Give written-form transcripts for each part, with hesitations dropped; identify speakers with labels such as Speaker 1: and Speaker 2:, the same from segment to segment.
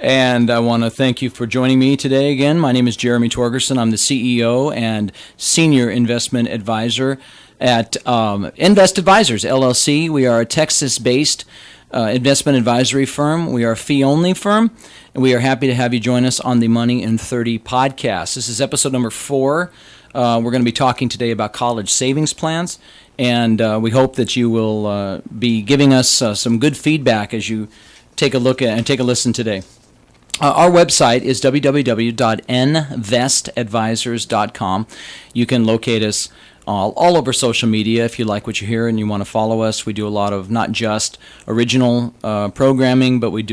Speaker 1: And I want to thank you for joining me today again. My name is Jeremy Torgerson. I'm the CEO and Senior Investment Advisor at Invest Advisors, LLC. We are a Texas-based investment advisory firm. We are a fee-only firm, and we are happy to have you join us on the Money in 30 podcast. This is episode number 4. We're going to be talking today about college savings plans, and we hope that you will be giving us some good feedback as you take a look at and take a listen today. Our website is www.investadvisors.com. You can locate us all over social media if you like what you hear and you want to follow us. We do a lot of not just original programming, but we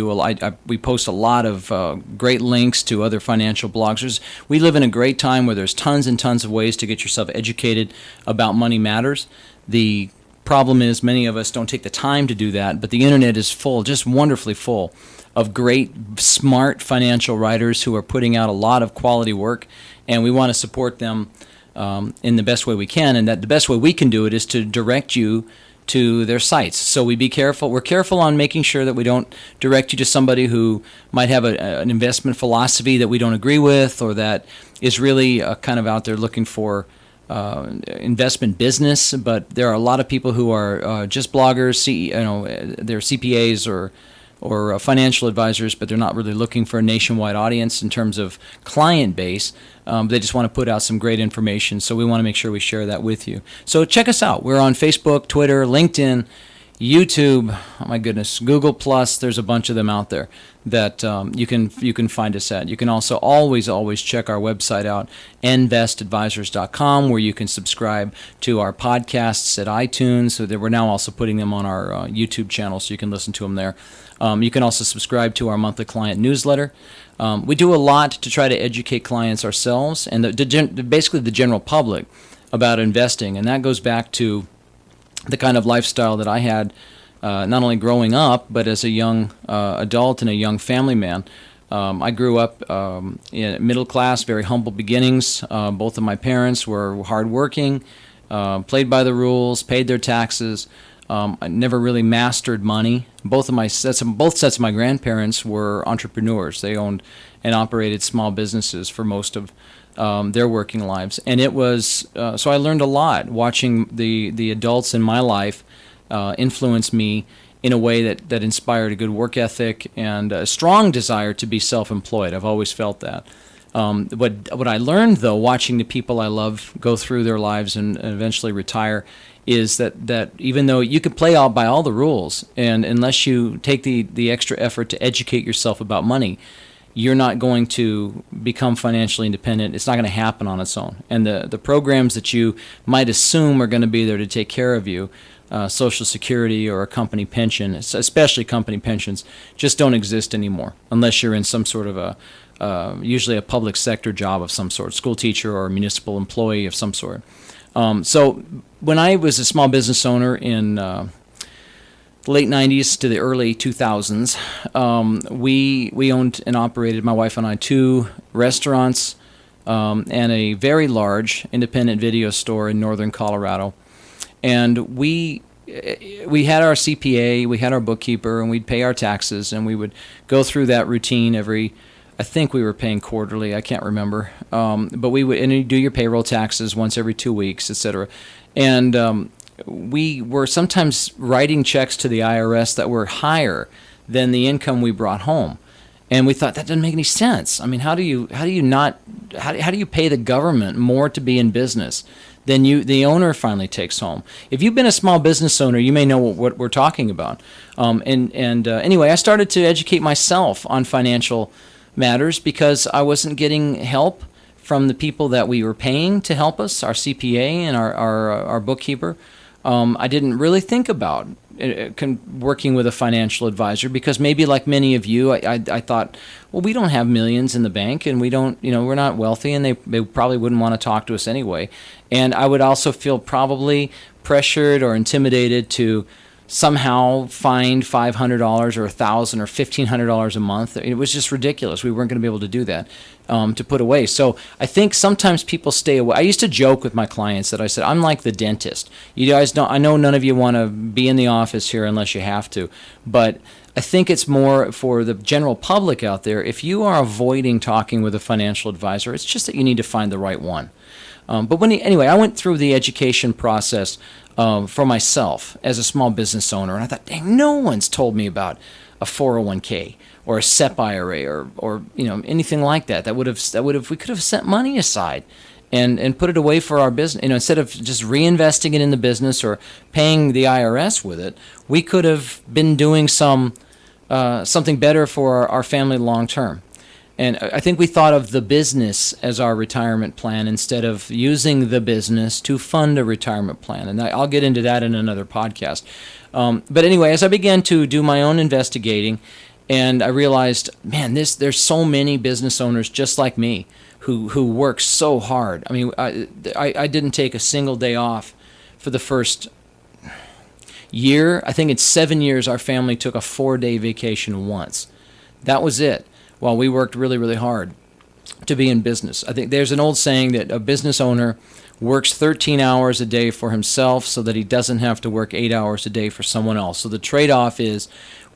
Speaker 1: post a lot of great links to other financial blogs. We live in a great time where there's tons and tons of ways to get yourself educated about money matters. The problem is many of us don't take the time to do that, but the internet is full, just wonderfully full, of great, smart financial writers who are putting out a lot of quality work, and we want to support them in the best way we can, and that the best way we can do it is to direct you to their sites. So we're careful on making sure that we don't direct you to somebody who might have an investment philosophy that we don't agree with, or that is really kind of out there looking for investment business. But there are a lot of people who are just bloggers, they're CPAs or financial advisors, but they're not really looking for a nationwide audience in terms of client base. They just want to put out some great information, so we want to make sure we share that with you. So check us out. We're on Facebook, Twitter, LinkedIn, YouTube, oh my goodness, Google+. There's a bunch of them out there that you can find us at. You can also always check our website out, investadvisors.com, where you can subscribe to our podcasts at iTunes. So that we're now also putting them on our YouTube channel, so you can listen to them there. You can also subscribe to our monthly client newsletter. We do a lot to try to educate clients ourselves and basically the general public about investing, and that goes back to the kind of lifestyle that I had not only growing up, but as a young adult and a young family man. I grew up in middle class, very humble beginnings. Both of my parents were hardworking, played by the rules, paid their taxes. I never really mastered money. Both sets of my grandparents were entrepreneurs. They owned and operated small businesses for most of their working lives, and it was so I learned a lot watching the adults in my life influence me in a way that inspired a good work ethic and a strong desire to be self-employed. I've always felt that. What I learned, though, watching the people I love go through their lives and eventually retire, is that even though you can play by all the rules, and unless you take the extra effort to educate yourself about money, you're not going to become financially independent. It's not going to happen on its own. And the programs that you might assume are going to be there to take care of you, Social Security or a company pension, especially company pensions, just don't exist anymore unless you're in some sort of usually a public sector job of some sort, school teacher or a municipal employee of some sort. So when I was a small business owner in the late 90s to the early 2000s, we owned and operated, my wife and I, 2 restaurants and a very large independent video store in northern Colorado. And we had our CPA, we had our bookkeeper, and we'd pay our taxes, and we would go through that routine I think we were paying quarterly, I can't remember, but we would, and you do your payroll taxes once every 2 weeks, etc. And we were sometimes writing checks to the IRS that were higher than the income we brought home, and we thought that doesn't make any sense. I mean, how do you pay the government more to be in business than the owner finally takes home? If you've been a small business owner, you may know what we're talking about. Anyway, I started to educate myself on financial matters because I wasn't getting help from the people that we were paying to help us, our CPA and our bookkeeper. I didn't really think about working with a financial advisor because maybe like many of you, I thought, well, we don't have millions in the bank and we don't, we're not wealthy, and they probably wouldn't want to talk to us anyway. And I would also feel probably pressured or intimidated to somehow find $500 or $1,000 or $1,500 a month. It was just ridiculous. We weren't going to be able to do that, to put away. So I think sometimes people stay away. I used to joke with my clients that I said, I'm like the dentist. You guys don't, I know none of you want to be in the office here unless you have to, but I think it's more for the general public out there. If you are avoiding talking with a financial advisor, it's just that you need to find the right one. But anyway, I went through the education process for myself as a small business owner, and I thought, dang, no one's told me about a 401k or a SEP IRA or anything like that. That would have we could have set money aside and put it away for our business. Instead of just reinvesting it in the business or paying the IRS with it, we could have been doing something better for our family long term. And I think we thought of the business as our retirement plan instead of using the business to fund a retirement plan. And I'll get into that in another podcast. But anyway, as I began to do my own investigating, and I realized, man, there's so many business owners just like me who work so hard. I mean, I didn't take a single day off for the first year. I think in 7 years, our family took a 4-day vacation once. That was it. While we worked really, really hard to be in business. I think there's an old saying that a business owner works 13 hours a day for himself so that he doesn't have to work 8 hours a day for someone else. So the trade-off is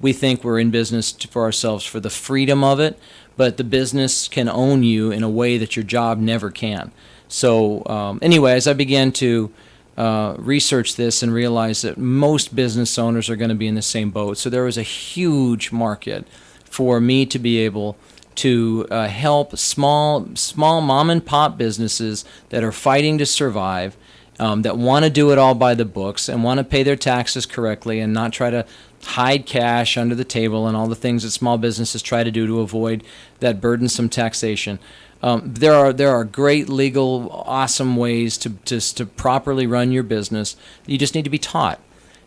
Speaker 1: we think we're in business for ourselves for the freedom of it, but the business can own you in a way that your job never can. So anyway, as I began to research this and realize that most business owners are going to be in the same boat, so there was a huge market for me to be able to help small mom and pop businesses that are fighting to survive, that want to do it all by the books and want to pay their taxes correctly and not try to hide cash under the table and all the things that small businesses try to do to avoid that burdensome taxation. There are great legal, awesome ways to properly run your business. You just need to be taught.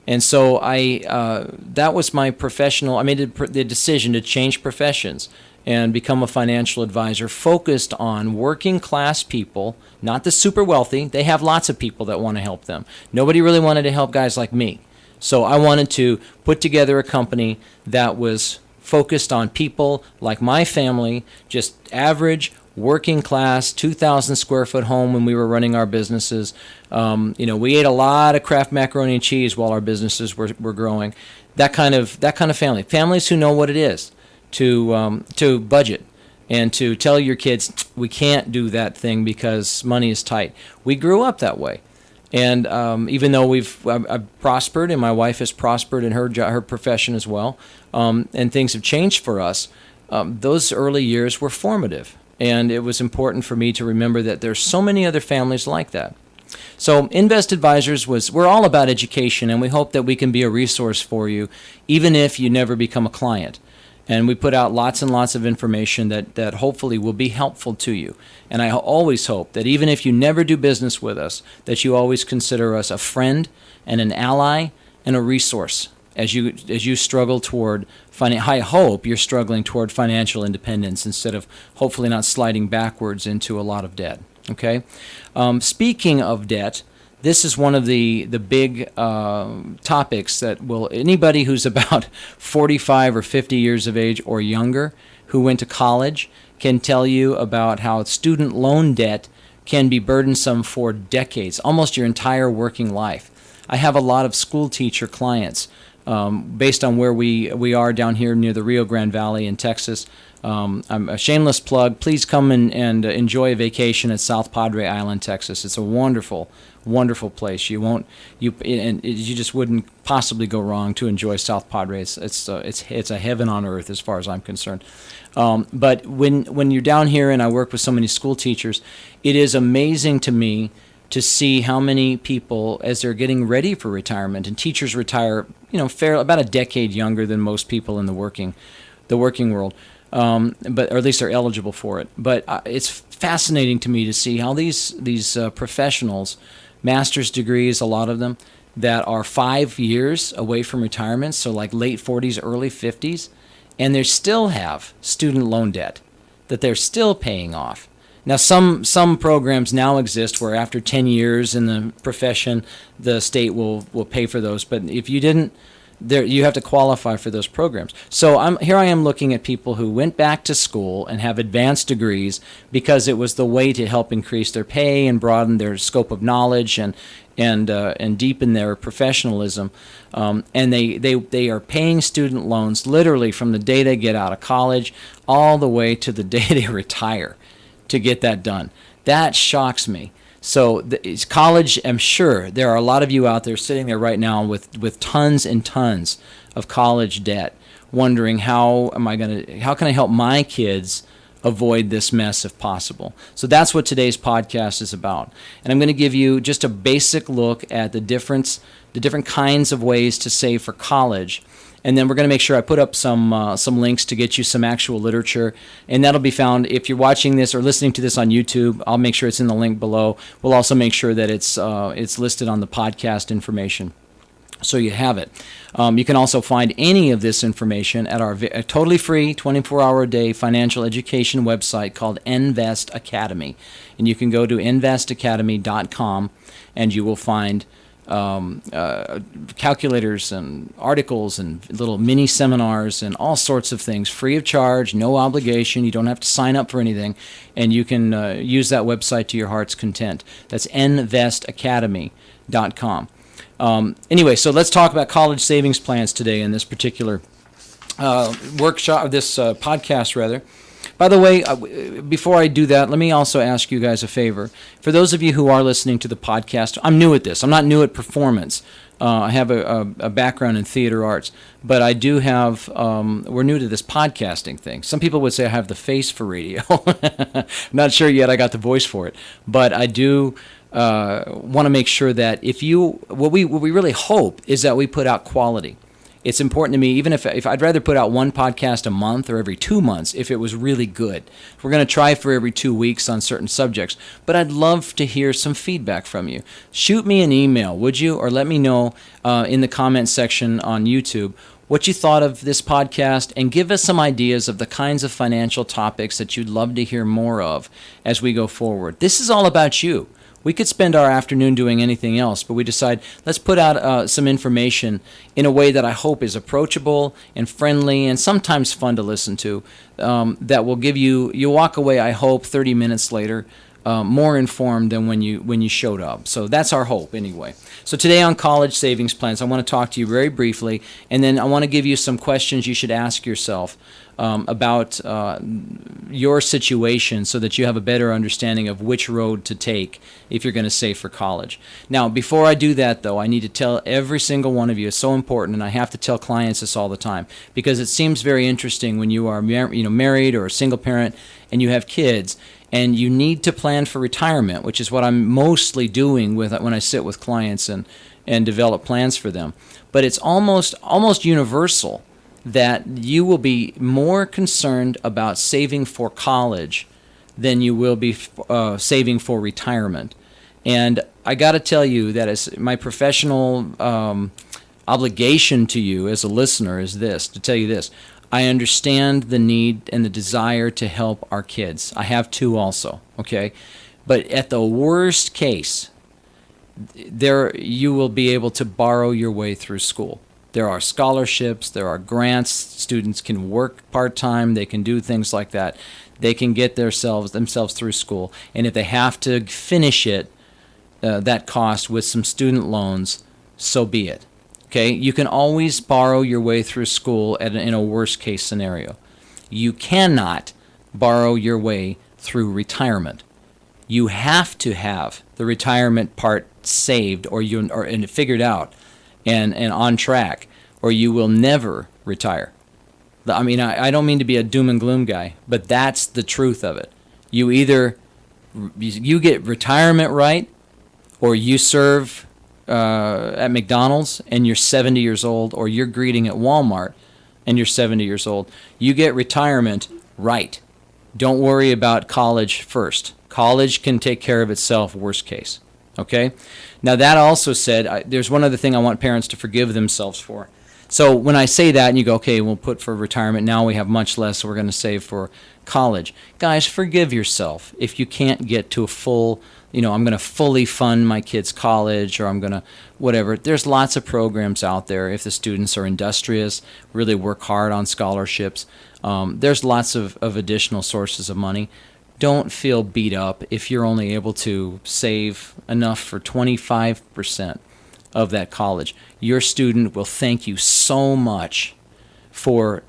Speaker 1: And so that was my professional. I made the decision to change professions and become a financial advisor focused on working class people, not the super wealthy. They have lots of people that want to help them. Nobody really wanted to help guys like me. So I wanted to put together a company that was focused on people like my family, just average, working class, 2,000 square foot home when we were running our businesses. We ate a lot of Kraft macaroni and cheese while our businesses were growing. That kind of family. Families who know what it is to budget and to tell your kids, we can't do that thing because money is tight. We grew up that way. And even though I've prospered and my wife has prospered in her profession as well, and things have changed for us, those early years were formative. And it was important for me to remember that there's so many other families like that. So Invest Advisors we're all about education, and we hope that we can be a resource for you, even if you never become a client. And we put out lots and lots of information that hopefully will be helpful to you. And I always hope that even if you never do business with us, that you always consider us a friend and an ally and a resource as you struggle toward I hope you're struggling toward financial independence instead of hopefully not sliding backwards into a lot of debt. Okay. Speaking of debt, this is one of the big topics that anybody who's about 45 or 50 years of age or younger who went to college can tell you about how student loan debt can be burdensome for decades, almost your entire working life. I have a lot of school teacher clients based on where we are down here near the Rio Grande Valley in Texas. I'm a shameless plug. Please come and enjoy a vacation at South Padre Island, Texas. It's a wonderful, wonderful place. You just wouldn't possibly go wrong to enjoy South Padre. It's a heaven on earth as far as I'm concerned. But when you're down here and I work with so many school teachers, it is amazing to me to see how many people, as they're getting ready for retirement, and teachers retire, about a decade younger than most people in the working world, but or at least they're eligible for it. But it's fascinating to me to see how these professionals, master's degrees, a lot of them, that are 5 years away from retirement, so like late 40s, early 50s, and they still have student loan debt that they're still paying off. Now, some programs now exist where after 10 years in the profession, the state will pay for those. But if you didn't there you have to qualify for those programs. So I am looking at people who went back to school and have advanced degrees because it was the way to help increase their pay and broaden their scope of knowledge and deepen their professionalism. And they are paying student loans literally from the day they get out of college all the way to the day they retire to get that done. That shocks me. So college, I'm sure there are a lot of you out there sitting there right now with tons and tons of college debt, wondering how can I help my kids avoid this mess if possible. So that's what today's podcast is about. And I'm going to give you just a basic look at the different kinds of ways to save for college. And then we're going to make sure I put up some links to get you some actual literature. And that'll be found if you're watching this or listening to this on YouTube. I'll make sure it's in the link below. We'll also make sure that it's listed on the podcast information, so you have it. You can also find any of this information at our totally free 24-hour-a-day financial education website called Invest Academy. And you can go to investacademy.com and you will find calculators and articles and little mini seminars and all sorts of things free of charge, no obligation. You don't have to sign up for anything, and you can use that website to your heart's content. That's investacademy.com. Anyway, so let's talk about college savings plans today in this particular workshop, this podcast rather. By the way, before I do that, let me also ask you guys a favor. For those of you who are listening to the podcast, I'm new at this. I'm not new at performance. I have a background in theater arts, but I do have, we're new to this podcasting thing. Some people would say I have the face for radio. I'm not sure yet I got the voice for it, but I do want to make sure that what we really hope is that we put out quality. It's important to me, even if I'd rather put out one podcast a month or every 2 months if it was really good. We're going to try for every 2 weeks on certain subjects, but I'd love to hear some feedback from you. Shoot me an email, would you? Or let me know in the comment section on YouTube what you thought of this podcast, and give us some ideas of the kinds of financial topics that you'd love to hear more of as we go forward. This is all about you. We could spend our afternoon doing anything else, but we decide let's put out some information in a way that I hope is approachable and friendly and sometimes fun to listen to, that will give you'll walk away, I hope, 30 minutes later more informed than when you showed up. So that's our hope anyway. So today on college savings plans, I want to talk to you very briefly, and then I want to give you some questions you should ask yourself about your situation so that you have a better understanding of which road to take if you're going to save for college. Now, before I do that, though, I need to tell every single one of you, it's so important, and I have to tell clients this all the time, because it seems very interesting when you are married or a single parent and you have kids, and you need to plan for retirement, which is what I'm mostly doing when I sit with clients and develop plans for them. But it's almost universal that you will be more concerned about saving for college than you will be saving for retirement. And I got to tell you that as my professional obligation to you as a listener is this, to tell you this. I understand the need and the desire to help our kids. I have two also, okay? But at the worst case, you will be able to borrow your way through school. There are scholarships, there are grants, students can work part-time, they can do things like that. They can get themselves through school. And if they have to finish it, that cost with some student loans, so be it. Okay, you can always borrow your way through school in a worst-case scenario. You cannot borrow your way through retirement. You have to have the retirement part saved and figured out and on track, or you will never retire. I mean, I don't mean to be a doom and gloom guy, but that's the truth of it. You either you get retirement right, or you serve at McDonald's and you're 70 years old, or you're greeting at Walmart and you're 70 years old. You get retirement right. Don't worry about college first. College can take care of itself, worst case. Okay? Now, that also said, there's one other thing I want parents to forgive themselves for. So when I say that and you go, okay, we'll put for retirement, now we have much less, so we're going to save for college. Guys, forgive yourself if you can't get to a full, I'm going to fully fund my kids' college, or I'm going to whatever. There's lots of programs out there if the students are industrious, really work hard on scholarships. There's lots of additional sources of money. Don't feel beat up if you're only able to save enough for 25% of that college. Your student will thank you so much for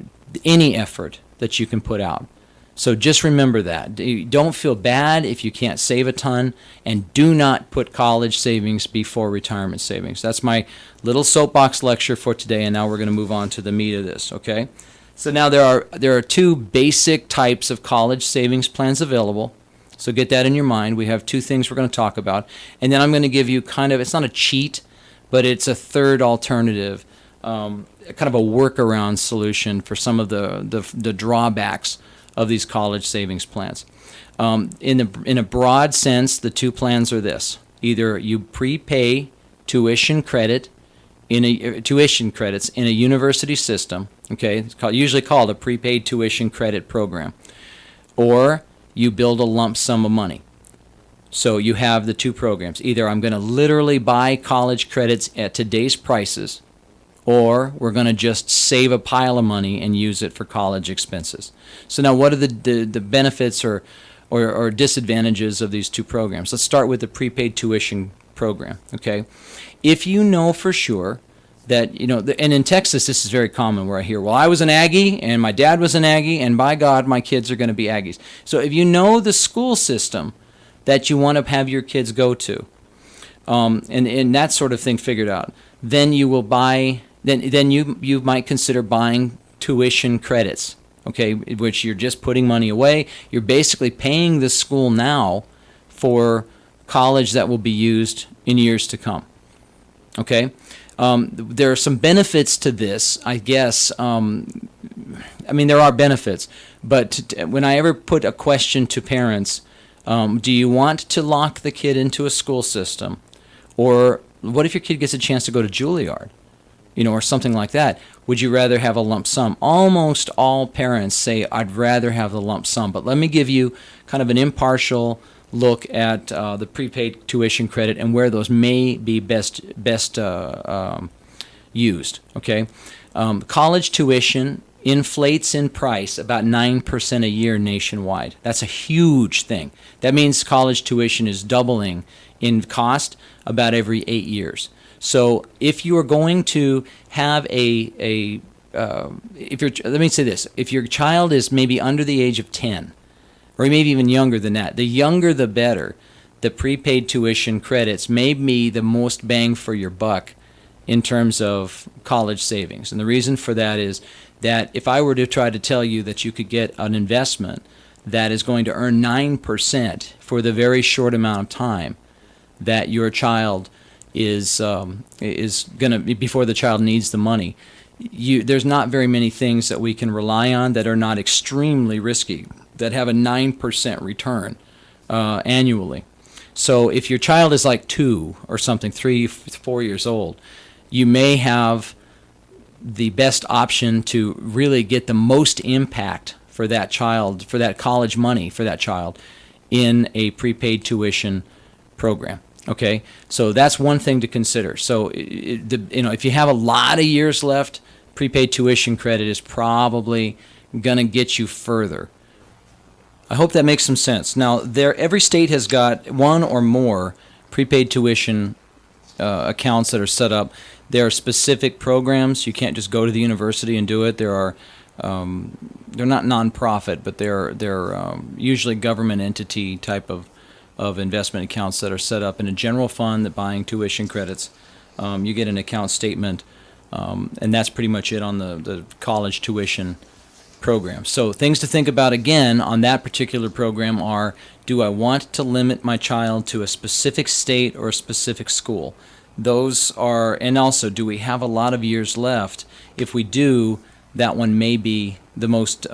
Speaker 1: any effort that you can put out. So just remember that. Don't feel bad if you can't save a ton, and do not put college savings before retirement savings. That's my little soapbox lecture for today, and now we're going to move on to the meat of this, okay? So now there are two basic types of college savings plans available. So get that in your mind. We have two things we're going to talk about. And then I'm going to give you it's not a cheat, but it's a third alternative, kind of a workaround solution for some of the drawbacks of these college savings plans. In a broad sense, the two plans are this. Either you prepay tuition credits in a university system, okay? It's usually called a prepaid tuition credit program, or you build a lump sum of money. So you have the two programs. Either I'm going to literally buy college credits at today's prices, or we're going to just save a pile of money and use it for college expenses. So now what are the benefits or disadvantages of these two programs? Let's start with the prepaid tuition program, okay? If you know for sure that, and in Texas this is very common where I hear, well, I was an Aggie and my dad was an Aggie and by God my kids are going to be Aggies. So if you know the school system that you want to have your kids go to, and that sort of thing figured out, then you will buy, then you might consider buying tuition credits, okay, which you're just putting money away. You're basically paying the school now for college that will be used in years to come, okay? There are some benefits to this, I guess. There are benefits, but when I ever put a question to parents, do you want to lock the kid into a school system? Or what if your kid gets a chance to go to Juilliard, or something like that? Would you rather have a lump sum? Almost all parents say, I'd rather have the lump sum. But let me give you kind of an impartial look at the prepaid tuition credit and where those may be best used, okay? College tuition inflates in price about 9% a year nationwide. That's a huge thing. That means college tuition is doubling in cost about every 8 years. So if you are going to have let me say this, if your child is maybe under the age of 10, or maybe even younger than that, the younger the better, the prepaid tuition credits may be the most bang for your buck in terms of college savings. And the reason for that is that if I were to try to tell you that you could get an investment that is going to earn 9% for the very short amount of time that your child is going to, before the child needs the money, there's not very many things that we can rely on that are not extremely risky, that have a 9% return annually. So if your child is like 2 or something, 3, 4 years old, you may have the best option to really get the most impact for that child, for that college money for that child, in a prepaid tuition program. Okay, so that's one thing to consider. So if you have a lot of years left, prepaid tuition credit is probably going to get you further. I hope that makes some sense. Now, every state has got one or more prepaid tuition accounts that are set up. There are specific programs. You can't just go to the university and do it. There are they're not nonprofit, but they're usually government entity type of investment accounts that are set up in a general fund that buying tuition credits. You get an account statement, and that's pretty much it on the college tuition program. So things to think about again on that particular program are, do I want to limit my child to a specific state or a specific school? Those are, and also, do we have a lot of years left? If we do, that one may be the most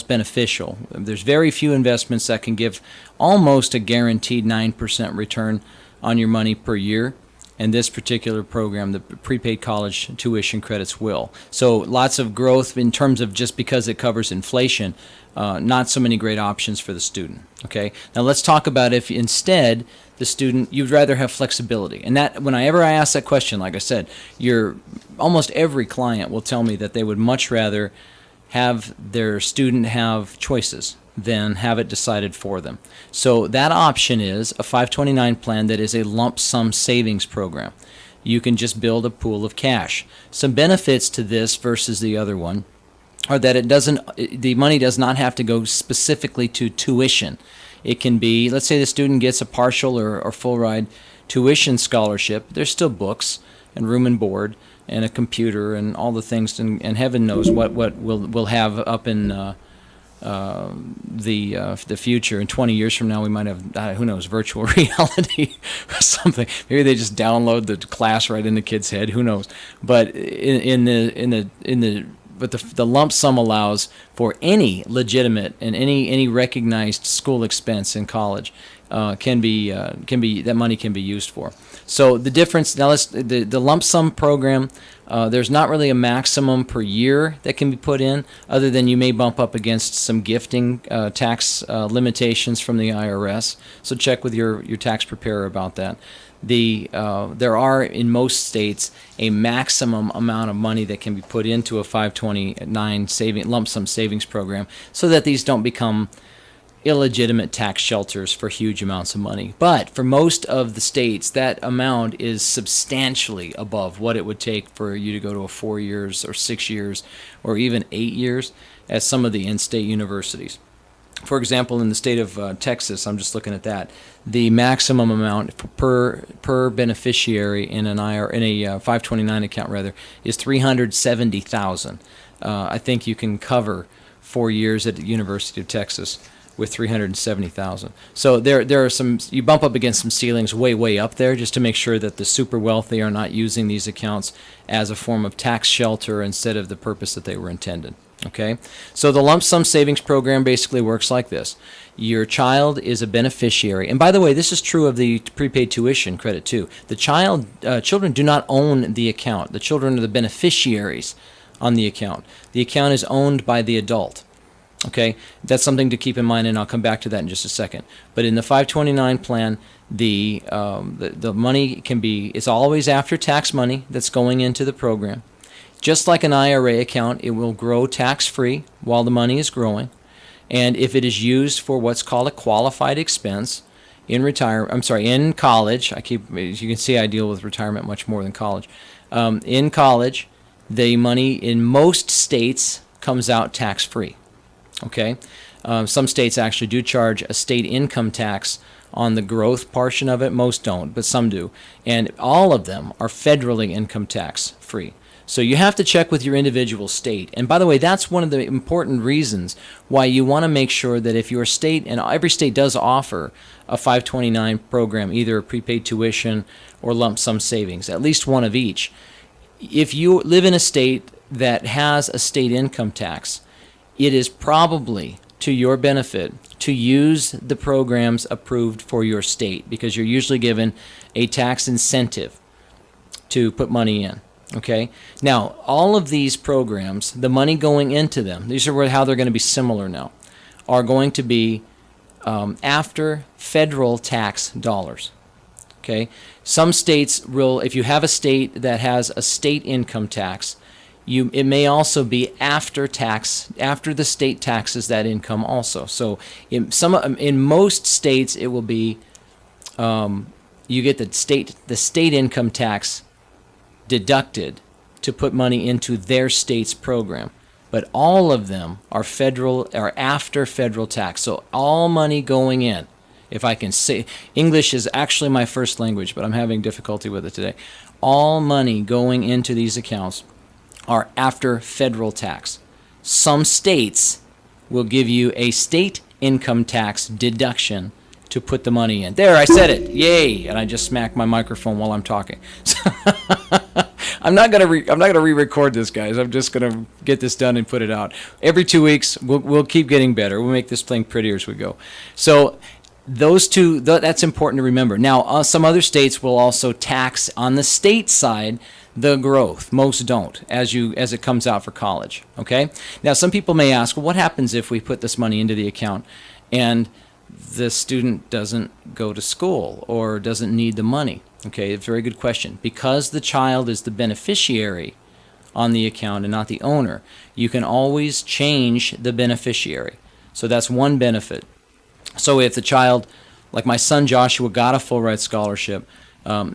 Speaker 1: beneficial. There's very few investments that can give almost a guaranteed 9% return on your money per year. and this particular program, the prepaid college tuition credits, will. So lots of growth in terms of just because it covers inflation, not so many great options for the student. Okay, now let's talk about if instead the student, you'd rather have flexibility. And that, whenever I ask that question, like I said, almost every client will tell me that they would much rather have their student have choices than have it decided for them. So that option is a 529 plan that is a lump sum savings program. You can just build a pool of cash. Some benefits to this versus the other one are that the money does not have to go specifically to tuition. It can be, let's say the student gets a partial or full ride tuition scholarship. There's still books and room and board and a computer and all the things, and heaven knows what we'll have up in the future. In 20 years from now, we might have who knows, virtual reality or something. Maybe they just download the class right in the kid's head. Who knows? But the lump sum allows for any legitimate and any recognized school expense in college that money can be used for. So the difference now, the lump sum program, there's not really a maximum per year that can be put in, other than you may bump up against some gifting tax limitations from the IRS. So check with your tax preparer about that. There are in most states a maximum amount of money that can be put into a 529 lump sum savings program, so that these don't become illegitimate tax shelters for huge amounts of money. But for most of the states, that amount is substantially above what it would take for you to go to a 4 years or 6 years or even 8 years at some of the in-state universities. For example, in the state of Texas, I'm just looking at that, the maximum amount per beneficiary in an IRA, in a 529 account rather, is $370,000. I think you can cover 4 years at the University of Texas with $370,000. So there are some, you bump up against some ceilings way up there, just to make sure that the super wealthy are not using these accounts as a form of tax shelter instead of the purpose that they were intended. Okay, so the lump sum savings program basically works like this. Your child is a beneficiary, and by the way, this is true of the prepaid tuition credit too. The children do not own the account. The children are the beneficiaries on the account. The account is owned by the adult. Okay, that's something to keep in mind, and I'll come back to that in just a second. But in the 529 plan, the money it's always after tax money that's going into the program. Just like an IRA account, it will grow tax-free while the money is growing. And if it is used for what's called a qualified expense in college, as you can see, I deal with retirement much more than college. In college, the money in most states comes out tax-free. Okay, some states actually do charge a state income tax on the growth portion of it. Most don't, but some do. And all of them are federally income tax free. So you have to check with your individual state. And by the way, that's one of the important reasons why you want to make sure that if your state, and every state does offer a 529 program, either a prepaid tuition or lump sum savings, at least one of each. If you live in a state that has a state income tax, it is probably to your benefit to use the programs approved for your state, because you're usually given a tax incentive to put money in. Okay. Now, all of these programs, the money going into them, these are how they're going to be similar now, are going to be after federal tax dollars. Okay. Some states will, if you have a state that has a state income tax, it may also be after the state taxes that income also. So in most states, it will be you get the state income tax deducted to put money into their state's program. But all of them are after federal tax. So all money going in, if I can say, English is actually my first language, but I'm having difficulty with it today. All money going into these accounts are after federal tax. Some states will give you a state income tax deduction to put the money in. There, I said it. Yay! And I just smacked my microphone while I'm talking. I'm not gonna re-record this, guys. I'm just gonna get this done and put it out. Every 2 weeks, we'll keep getting better. We'll make this thing prettier as we go. So those two, that's important to remember. Now, some other states will also tax on the state side the growth. Most don't, as it comes out for college. Okay. Now, some people may ask, well, what happens if we put this money into the account and the student doesn't go to school or doesn't need the money? Okay, a very good question. Because the child is the beneficiary on the account and not the owner, you can always change the beneficiary. So that's one benefit. So if the child, like my son Joshua, got a full ride scholarship,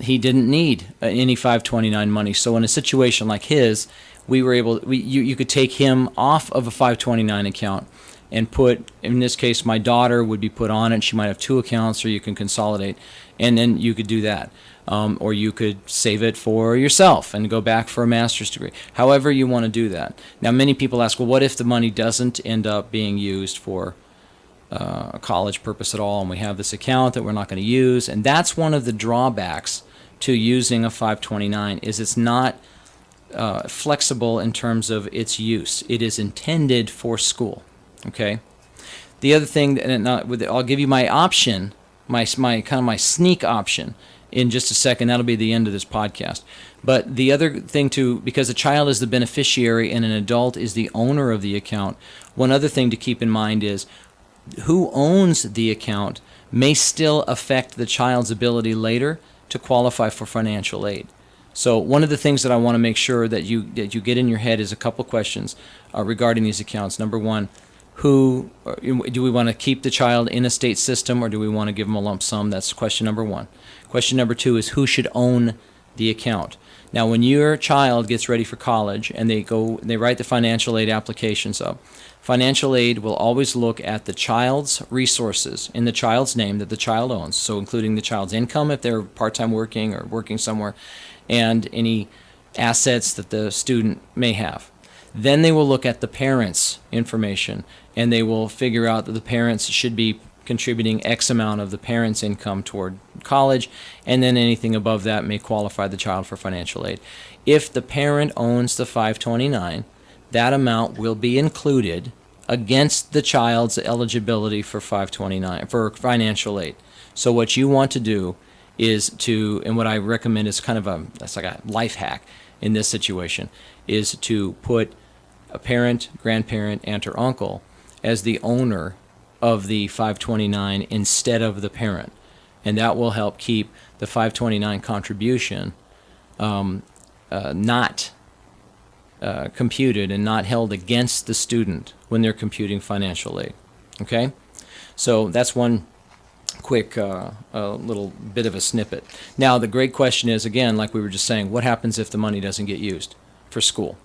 Speaker 1: he didn't need any 529 money. So in a situation like his, you could take him off of a 529 account and put, in this case, my daughter would be put on it. She might have two accounts, or you can consolidate, and then you could do that. Or you could save it for yourself and go back for a master's degree. However you want to do that. Now, many people ask, well, what if the money doesn't end up being used for a college purpose at all, and we have this account that we're not going to use? And that's one of the drawbacks to using a 529, is it's not flexible in terms of its use. It is intended for school. Okay. The other thing, and I'll give you my option, my sneak option in just a second. That'll be the end of this podcast. But the other thing too, because the child is the beneficiary and an adult is the owner of the account, one other thing to keep in mind is who owns the account may still affect the child's ability later to qualify for financial aid. So one of the things that I want to make sure that you get in your head is a couple questions regarding these accounts. Number one, do we want to keep the child in a state system, or do we want to give them a lump sum? That's question number one. Question number two is who should own the account. Now, when your child gets ready for college and they write the financial aid applications up, financial aid will always look at the child's resources in the child's name that the child owns, so including the child's income if they're part-time working or working somewhere, and any assets that the student may have. Then they will look at the parents' information, and they will figure out that the parents should be contributing X amount of the parents' income toward college, and then anything above that may qualify the child for financial aid. If the parent owns the 529, that amount will be included against the child's eligibility for 529 for financial aid. So what you want to do is and what I recommend is that's like a life hack in this situation, is to put a parent, grandparent, aunt, or uncle as the owner of the 529 instead of the parent. And that will help keep the 529 contribution not computed and not held against the student when they're computing financial aid. Okay? So that's one quick little bit of a snippet. Now, the great question is, again, like we were just saying, what happens if the money doesn't get used for school?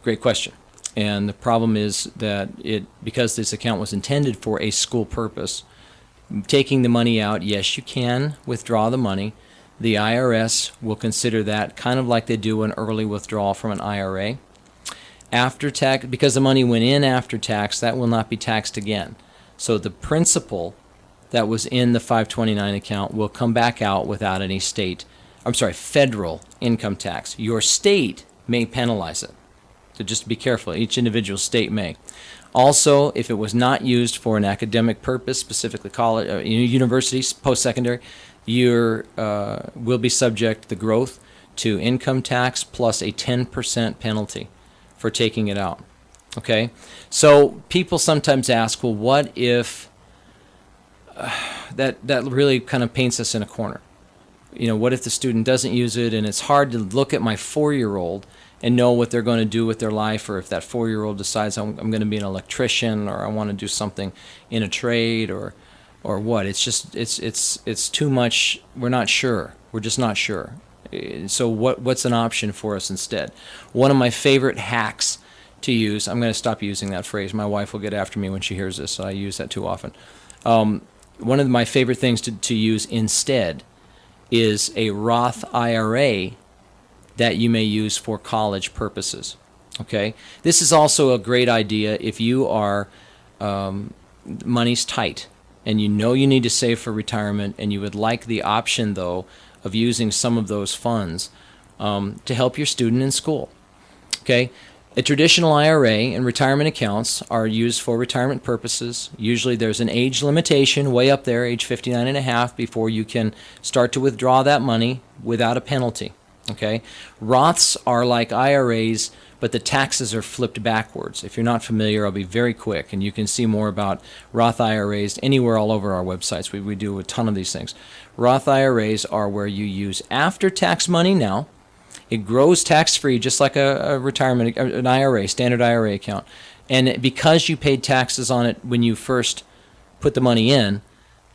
Speaker 1: Great question. And the problem is that because this account was intended for a school purpose, taking the money out, yes, you can withdraw the money. The IRS will consider that kind of like they do an early withdrawal from an IRA. After tax, because the money went in after tax, that will not be taxed again. So the principal that was in the 529 account will come back out without any federal income tax. Your state may penalize it. So just be careful. Each individual state may. Also, if it was not used for an academic purpose, specifically college, universities, post-secondary, you will be subject, the growth, to income tax plus a 10% penalty for taking it out. Okay? So people sometimes ask, well, what if that really kind of paints us in a corner? What if the student doesn't use it, and it's hard to look at my 4-year-old and know what they're going to do with their life, or if that 4-year-old decides I'm going to be an electrician, or I want to do something in a trade, or what. It's just it's too much. We're not sure. We're just not sure. So what's an option for us instead? One of my favorite hacks to use, I'm going to stop using that phrase. My wife will get after me when she hears this, so I use that too often. One of my favorite things to use instead is a Roth IRA that you may use for college purposes. Okay? This is also a great idea if you are money's tight and you need to save for retirement, and you would like the option, though, of using some of those funds to help your student in school. Okay? A traditional IRA and retirement accounts are used for retirement purposes. Usually there's an age limitation way up there, age 59 and a half, before you can start to withdraw that money without a penalty. Okay? Roths are like IRAs, but the taxes are flipped backwards. If you're not familiar, I'll be very quick, and you can see more about Roth IRAs anywhere all over our websites. We do a ton of these things. Roth IRAs are where you use after-tax money now. It grows tax-free, just like a retirement, an IRA, standard IRA account. And because you paid taxes on it when you first put the money in,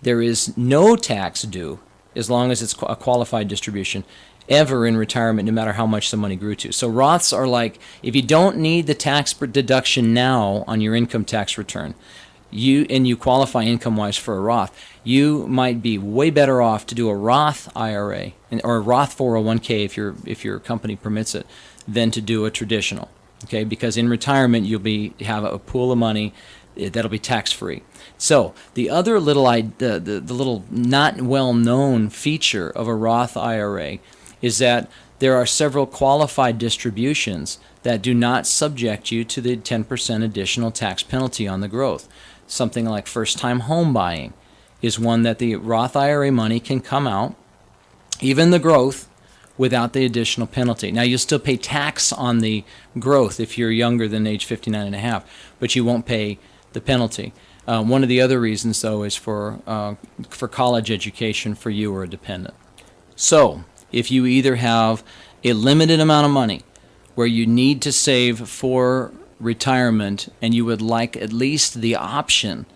Speaker 1: there is no tax due as long as it's a qualified distribution ever in retirement, no matter how much the money grew to. So Roths are like, if you don't need the tax deduction now on your income tax return, you qualify income-wise for a Roth, you might be way better off to do a Roth IRA or a Roth 401k if your company permits it, than to do a traditional. Okay, because in retirement you'll have a pool of money that'll be tax-free. So the other little the little not well-known feature of a Roth IRA is that there are several qualified distributions that do not subject you to the 10% additional tax penalty on the growth. Something like first-time home buying is one that the Roth IRA money can come out, even the growth, without the additional penalty. Now, you'll still pay tax on the growth if you're younger than age 59 and a half, but you won't pay the penalty. One of the other reasons, though, is for college education for you or a dependent. So, if you either have a limited amount of money where you need to save for retirement and you would like at least the option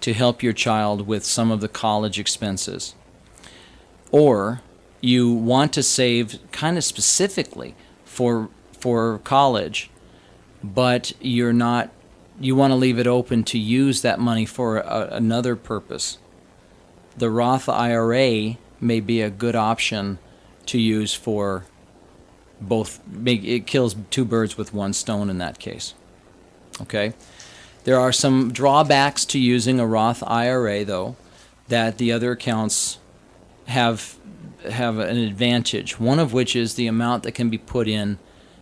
Speaker 1: to help your child with some of the college expenses, or you want to save kind of specifically for college, but you want to leave it open to use that money for another purpose, the Roth IRA may be a good option to use for both. It kills two birds with one stone in that case. Okay? There are some drawbacks to using a Roth IRA, though, that the other accounts have an advantage, one of which is the amount that can be put in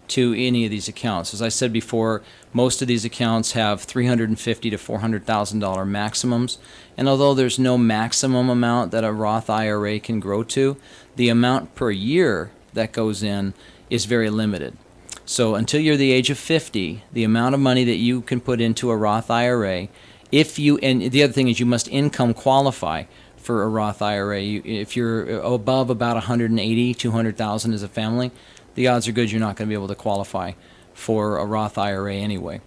Speaker 1: to any of these accounts. As I said before, most of these accounts have $350,000 to $400,000 maximums, and although there's no maximum amount that a Roth IRA can grow to, the amount per year that goes in is very limited. So until you're the age of 50, the amount of money that you can put into a Roth IRA, and the other thing is you must income qualify for a Roth IRA. If you're above about $180,000, $200,000 as a family, the odds are good you're not going to be able to qualify for a Roth IRA anyway.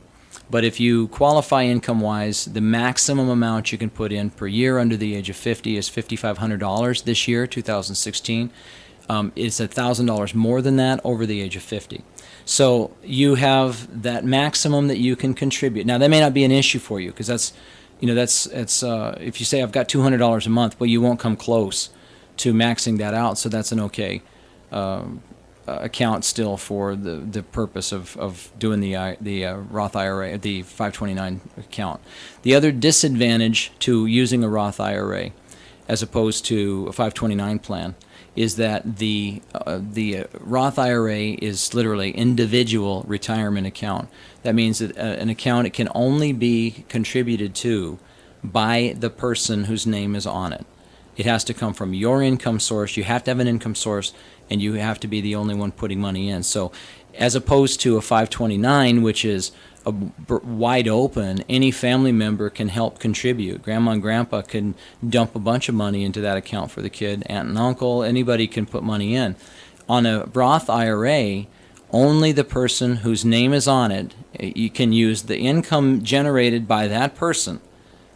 Speaker 1: But if you qualify income-wise, the maximum amount you can put in per year under the age of 50 is $5,500 this year, 2016. It's $1,000 more than that over the age of 50. So you have that maximum that you can contribute. Now, that may not be an issue for you because that's if you say I've got $200 a month, well, you won't come close to maxing that out. So that's an okay account still for the purpose of doing the Roth IRA, the 529 account. The other disadvantage to using a Roth IRA as opposed to a 529 plan is that the Roth IRA is literally individual retirement account. That means that an account, it can only be contributed to by the person whose name is on it. It has to come from your income source. You have to have an income source, and you have to be the only one putting money in. So as opposed to a 529, which is wide open, any family member can help contribute. Grandma and grandpa can dump a bunch of money into that account for the kid. Aunt and uncle, anybody can put money in. On a Roth IRA, only the person whose name is on it, you can use the income generated by that person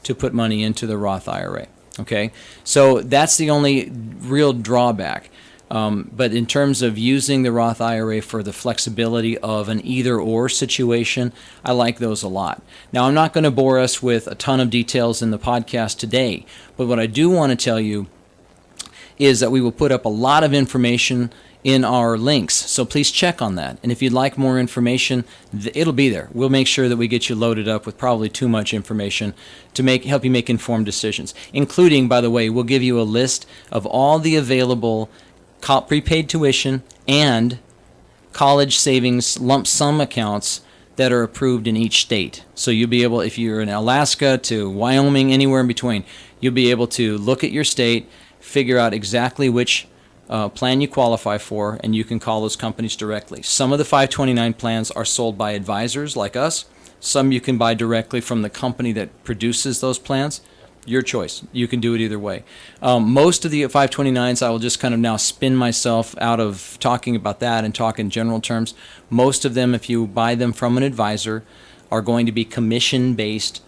Speaker 1: to put money into the Roth IRA. Okay, so that's the only real drawback. But in terms of using the Roth IRA for the flexibility of an either-or situation, I like those a lot. Now, I'm not going to bore us with a ton of details in the podcast today, but what I do want to tell you is that we will put up a lot of information in our links, so please check on that. And if you'd like more information, it'll be there. We'll make sure that we get you loaded up with probably too much information to help you make informed decisions, including, by the way, we'll give you a list of all the available prepaid tuition and college savings lump sum accounts that are approved in each state. So you'll be able, if you're in Alaska to Wyoming, anywhere in between, you'll be able to look at your state, figure out exactly which plan you qualify for, and you can call those companies directly. Some of the 529 plans are sold by advisors like us. Some you can buy directly from the company that produces those plans. Your choice. You can do it either way. Most of the 529s, I will just kind of now spin myself out of talking about that and talk in general terms. Most of them, if you buy them from an advisor, are going to be commission-based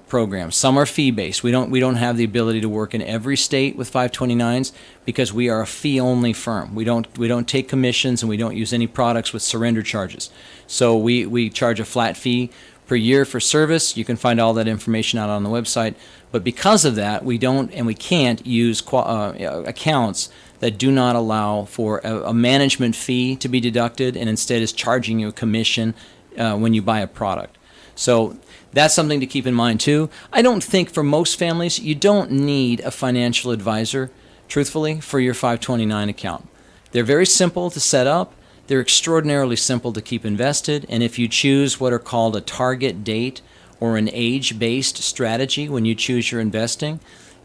Speaker 1: programs. Some are fee-based. We don't have the ability to work in every state with 529s because we are a fee-only firm. We don't take commissions, and we don't use any products with surrender charges. So we charge a flat fee per year for service. You can find all that information out on the website. But because of that, we don't and we can't use accounts that do not allow for a management fee to be deducted, and instead is charging you a commission when you buy a product. So that's something to keep in mind too. I don't think for most families you don't need a financial advisor, truthfully, for your 529 account. They're very simple to set up. They're extraordinarily simple to keep invested, and if you choose what are called a target date or an age-based strategy when you choose your investing,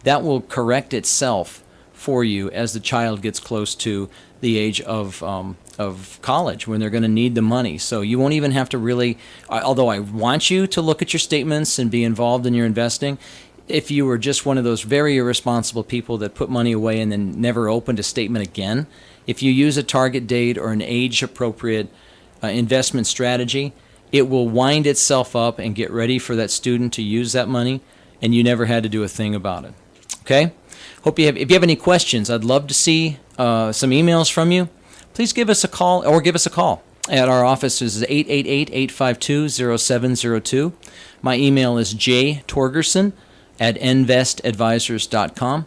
Speaker 1: that will correct itself for you as the child gets close to the age of college, when they're going to need the money. So you won't even have to really, although I want you to look at your statements and be involved in your investing, if you were just one of those very irresponsible people that put money away and then never opened a statement again, if you use a target date or an age-appropriate investment strategy, it will wind itself up and get ready for that student to use that money, and you never had to do a thing about it. Okay? If you have any questions, I'd love to see some emails from you. Please give us a call at our office. Is 888-852-0702. My email is jtorgerson@investadvisors.com.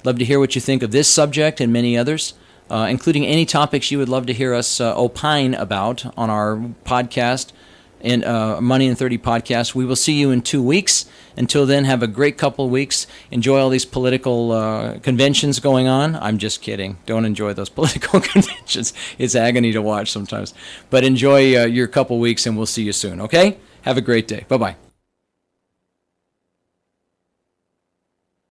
Speaker 1: Love to hear what you think of this subject and many others, including any topics you would love to hear us opine about on our podcast and Money in 30 podcast. We will see you in 2 weeks. Until then, have a great couple of weeks. Enjoy all these political conventions going on. I'm just kidding. Don't enjoy those political conventions. It's agony to watch sometimes. But enjoy your couple weeks, and we'll see you soon, okay? Have a great day. Bye-bye.